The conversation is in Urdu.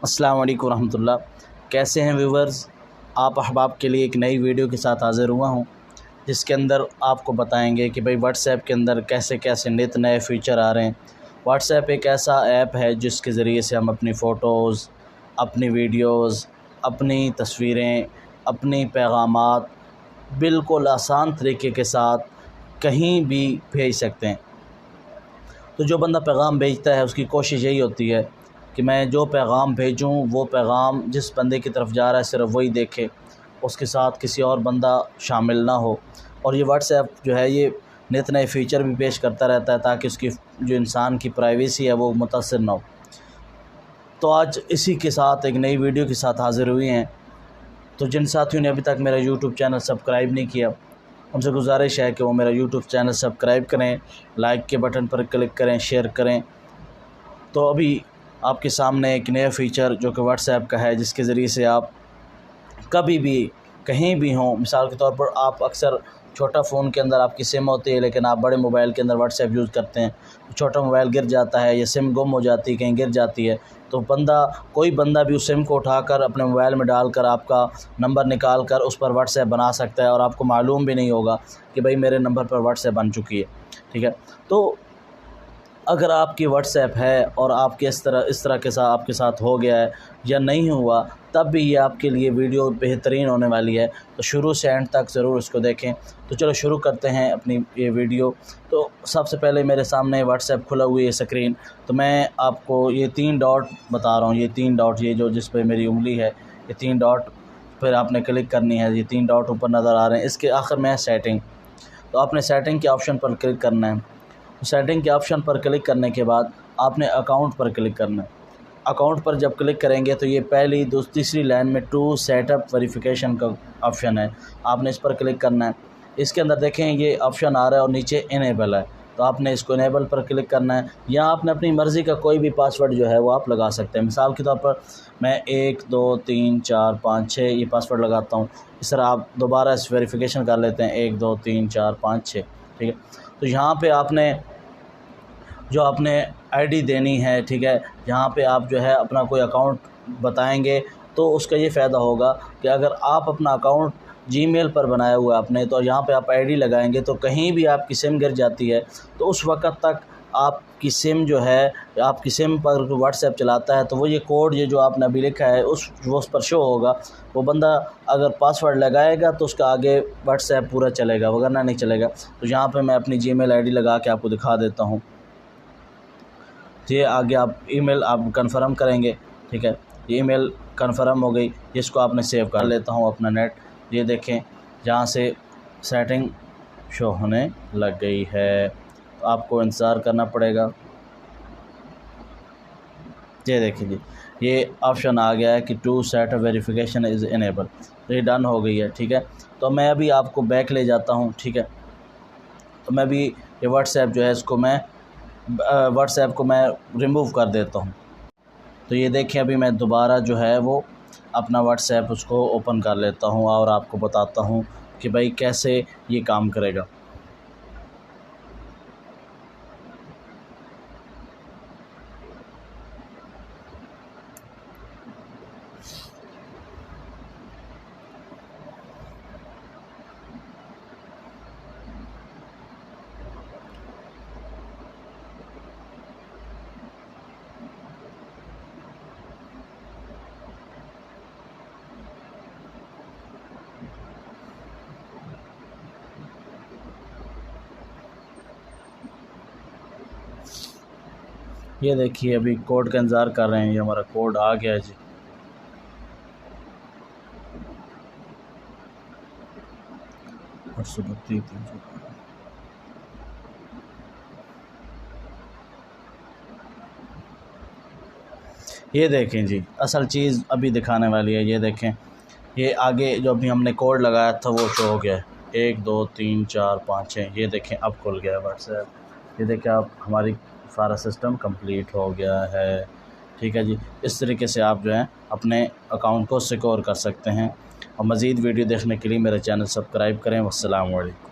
السلام علیکم ورحمۃ اللہ۔ کیسے ہیں ویورز؟ آپ احباب کے لیے ایک نئی ویڈیو کے ساتھ حاضر ہوا ہوں، جس کے اندر آپ کو بتائیں گے کہ بھائی واٹس ایپ کے اندر کیسے کیسے نئے فیچر آ رہے ہیں۔ واٹس ایپ ایک ایسا ایپ ہے جس کے ذریعے سے ہم اپنی فوٹوز، اپنی ویڈیوز، اپنی تصویریں، اپنی پیغامات بالکل آسان طریقے کے ساتھ کہیں بھی بھیج سکتے ہیں۔ تو جو بندہ پیغام بھیجتا ہے اس کی کوشش یہی ہوتی ہے کہ میں جو پیغام بھیجوں وہ پیغام جس بندے کی طرف جا رہا ہے صرف وہی دیکھے، اس کے ساتھ کسی اور بندہ شامل نہ ہو۔ اور یہ واٹس ایپ جو ہے یہ نئے فیچر بھی پیش کرتا رہتا ہے تاکہ اس کی جو انسان کی پرائیویسی ہے وہ متاثر نہ ہو۔ تو آج اسی کے ساتھ ایک نئی ویڈیو کے ساتھ حاضر ہوئی ہیں۔ تو جن ساتھیوں نے ابھی تک میرا یوٹیوب چینل سبسکرائب نہیں کیا، ان سے گزارش ہے کہ وہ میرا یوٹیوب چینل سبسکرائب کریں، لائک کے بٹن پر کلک کریں، شیئر کریں۔ تو ابھی آپ کے سامنے ایک نیا فیچر جو کہ واٹس ایپ کا ہے، جس کے ذریعے سے آپ کبھی بھی کہیں بھی ہوں، مثال کے طور پر آپ اکثر چھوٹا فون کے اندر آپ کی سم ہوتی ہے لیکن آپ بڑے موبائل کے اندر واٹس ایپ یوز کرتے ہیں، چھوٹا موبائل گر جاتا ہے یا سم گم ہو جاتی ہے، کہیں گر جاتی ہے، تو کوئی بندہ بھی اس سم کو اٹھا کر اپنے موبائل میں ڈال کر آپ کا نمبر نکال کر اس پر واٹس ایپ بنا سکتا ہے، اور آپ کو معلوم بھی نہیں ہوگا کہ بھئی میرے نمبر پر واٹس ایپ بن چکی ہے، ٹھیک ہے۔ تو اگر آپ کی واٹس ایپ ہے اور آپ کے اس طرح کے ساتھ آپ کے ساتھ ہو گیا ہے یا نہیں ہوا، تب بھی یہ آپ کے لیے ویڈیو بہترین ہونے والی ہے، تو شروع سے اینڈ تک ضرور اس کو دیکھیں۔ تو چلو شروع کرتے ہیں اپنی یہ ویڈیو۔ تو سب سے پہلے میرے سامنے واٹس ایپ کھلا ہوئی ہے اسکرین، تو میں آپ کو یہ 3 ڈاٹ بتا رہا ہوں، یہ 3 ڈاٹ یہ جو جس پہ میری انگلی ہے، یہ 3 ڈاٹ پھر آپ نے کلک کرنی ہے۔ یہ 3 ڈاٹ اوپر نظر آ رہے ہیں، اس کے آخر میں ہے سیٹنگ، تو آپ نے سیٹنگ کے آپشن پر کلک کرنا ہے۔ سیٹنگ کے آپشن پر کلک کرنے کے بعد آپ نے اکاؤنٹ پر کلک کرنا ہے۔ اکاؤنٹ پر جب کلک کریں گے تو یہ پہلی تیسری لائن میں ٹو سیٹ اپ ویریفیکیشن کا آپشن ہے، آپ نے اس پر کلک کرنا ہے۔ اس کے اندر دیکھیں یہ آپشن آ رہا ہے اور نیچے انیبل ہے، تو آپ نے اس کو انیبل پر کلک کرنا ہے۔ یا آپ نے اپنی مرضی کا کوئی بھی پاسورڈ جو ہے وہ آپ لگا سکتے ہیں۔ مثال کے طور پر میں 1 2 3 4 5 6 یہ پاسورڈ لگاتا ہوں، اس طرح آپ دوبارہ اس ویریفیکیشن کر لیتے ہیں 1 2 3 4 5 6، ٹھیک ہے۔ تو یہاں پہ آپ نے آئی ڈی دینی ہے، ٹھیک ہے، یہاں پہ آپ جو ہے اپنا کوئی اکاؤنٹ بتائیں گے تو اس کا یہ فائدہ ہوگا کہ اگر آپ اپنا اکاؤنٹ جی میل پر بنایا ہوا ہے آپ نے، تو یہاں پہ آپ آئی ڈی لگائیں گے تو کہیں بھی آپ کی سم گر جاتی ہے تو اس وقت تک آپ کی سم جو ہے، آپ کی سم پر واٹس ایپ چلاتا ہے تو وہ یہ کوڈ جو آپ نے ابھی لکھا ہے اس پر شو ہوگا۔ وہ بندہ اگر پاسورڈ لگائے گا تو اس کا آگے واٹس ایپ پورا چلے گا، وگرنہ نہیں چلے گا۔ تو یہاں پہ میں اپنی جی میل آئی ڈی لگا کے آپ کو دکھا دیتا ہوں۔ یہ آگے آپ ای میل آپ کنفرم کریں گے، ٹھیک ہے، یہ ای میل کنفرم ہو گئی، جس کو آپ نے سیو کر لیتا ہوں اپنا نیٹ۔ یہ دیکھیں جہاں سے سیٹنگ شو ہونے لگ گئی ہے، تو آپ کو انتظار کرنا پڑے گا۔ یہ دیکھیں جی، یہ آپشن آ گیا ہے کہ two step verification is enable, تو یہ ڈن ہو گئی ہے، ٹھیک ہے۔ تو میں ابھی آپ کو بیک لے جاتا ہوں، ٹھیک ہے۔ تو میں بھی یہ واٹس ایپ جو ہے اس کو میں ریموو کر دیتا ہوں۔ تو یہ دیکھیں ابھی میں دوبارہ جو ہے وہ اپنا واٹس ایپ اس کو اوپن کر لیتا ہوں اور آپ کو بتاتا ہوں کہ بھائی کیسے یہ کام کرے گا۔ یہ دیکھیے ابھی کوڈ کا انتظار کر رہے ہیں، یہ ہمارا کوڈ آ گیا ہے جی۔ یہ دیکھیں جی، اصل چیز ابھی دکھانے والی ہے۔ یہ دیکھیں یہ آگے جو ابھی ہم نے کوڈ لگایا تھا وہ شو ہو گیا ہے، 1 2 3 4 5 6۔ یہ دیکھیں اب کھل گیا ہے واٹس ایپ۔ یہ دیکھیں اب ہماری سارا سسٹم کمپلیٹ ہو گیا ہے، ٹھیک ہے جی۔ اس طریقے سے آپ جو ہیں اپنے اکاؤنٹ کو سیکور کر سکتے ہیں۔ اور مزید ویڈیو دیکھنے کے لیے میرا چینل سبسکرائب کریں۔ والسلام علیکم۔